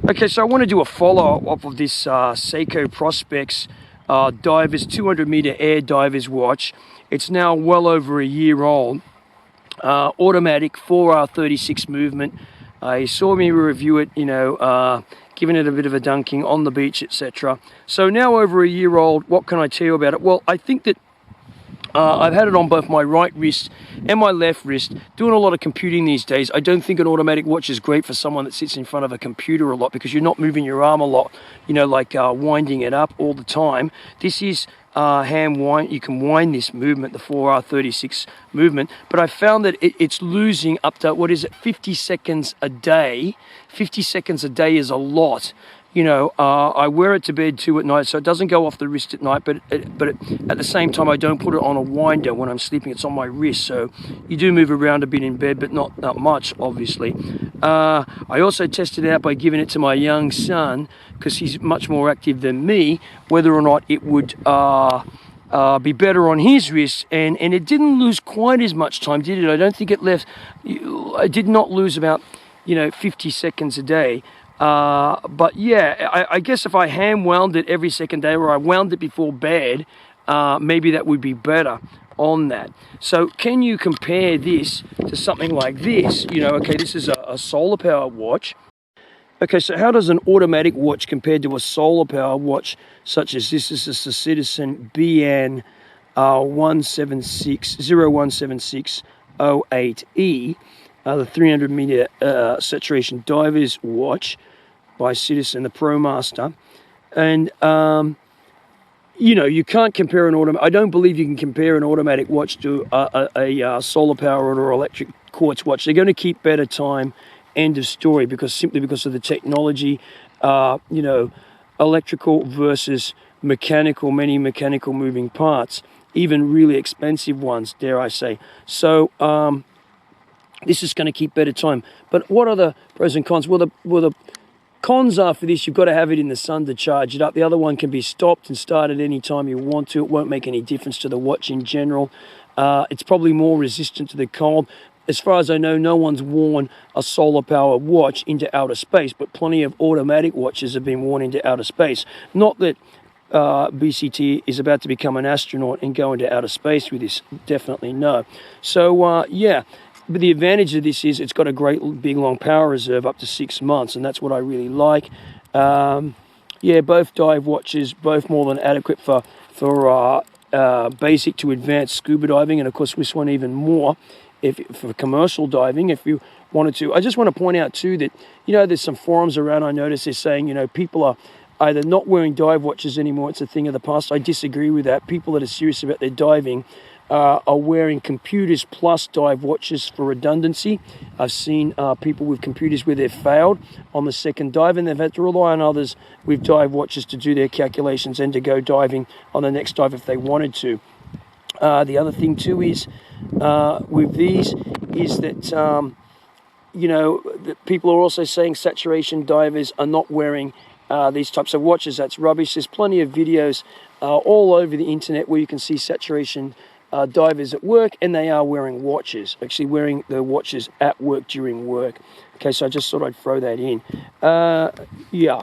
Okay, so I want to do a follow-up of this Seiko Prospex divers 200-meter air divers watch. It's now well over a year old. Automatic 4R36 movement. You saw me review it, giving it a bit of a dunking on the beach, etc. So now over a year old, what can I tell you about it? Well, I think that I've had it on both my right wrist and my left wrist, doing a lot of computing these days. I don't think an automatic watch is great for someone that sits in front of a computer a lot, because you're not moving your arm a lot, like winding it up all the time. This is hand wind. You can wind this movement, the 4R36 movement, but I found that it's losing up to, 50 seconds a day. 50 seconds a day is a lot. I wear it to bed too at night, so it doesn't go off the wrist at night, but at the same time, I don't put it on a winder when I'm sleeping. It's on my wrist, so you do move around a bit in bed, but not much, obviously. I also tested it out by giving it to my young son, because he's much more active than me, whether or not it would be better on his wrist, and it didn't lose quite as much time, did it? I don't think it left. I did not lose about 50 seconds a day. But yeah, I guess if I hand wound it every second day, or I wound it before bed, maybe that would be better on that. So can you compare this to something like this? Okay, this is a solar powered watch. Okay, so how does an automatic watch compare to a solar powered watch such as this? This is the Citizen BN 017608E, the 300 meter saturation divers watch by Citizen, the Pro Master. And you can't compare an automatic. I don't believe you can compare an automatic watch to a solar powered or electric quartz watch. They're going to keep better time, end of story, simply because of the technology. Electrical versus mechanical, many mechanical moving parts, even really expensive ones, dare I say. So this is going to keep better time. But what are the pros and cons? Well, the cons are, for this, you've got to have it in the sun to charge it up. The other one can be stopped and started any time you want to. It won't make any difference to the watch in general. It's probably more resistant to the cold. As far as I know, no one's worn a solar powered watch into outer space, but plenty of automatic watches have been worn into outer space. Not that BCT is about to become an astronaut and go into outer space with this. Definitely no. So yeah. But the advantage of this is it's got a great big long power reserve up to 6 months, and that's what I really like. Yeah, both dive watches, both more than adequate for basic to advanced scuba diving, and of course this one even more for commercial diving if you wanted to. I just want to point out too that there's some forums around, I notice they're saying people are either not wearing dive watches anymore. It's a thing of the past. I disagree with that. People that are serious about their diving are wearing computers plus dive watches for redundancy. I've seen people with computers where they've failed on the second dive, and they've had to rely on others with dive watches to do their calculations and to go diving on the next dive if they wanted to. The other thing too is with these is that that people are also saying saturation divers are not wearing these types of watches. That's rubbish. There's plenty of videos all over the internet where you can see saturation divers at work, and they are wearing watches, actually wearing the watches at work during work. Okay, so I just thought I'd throw that in. Yeah.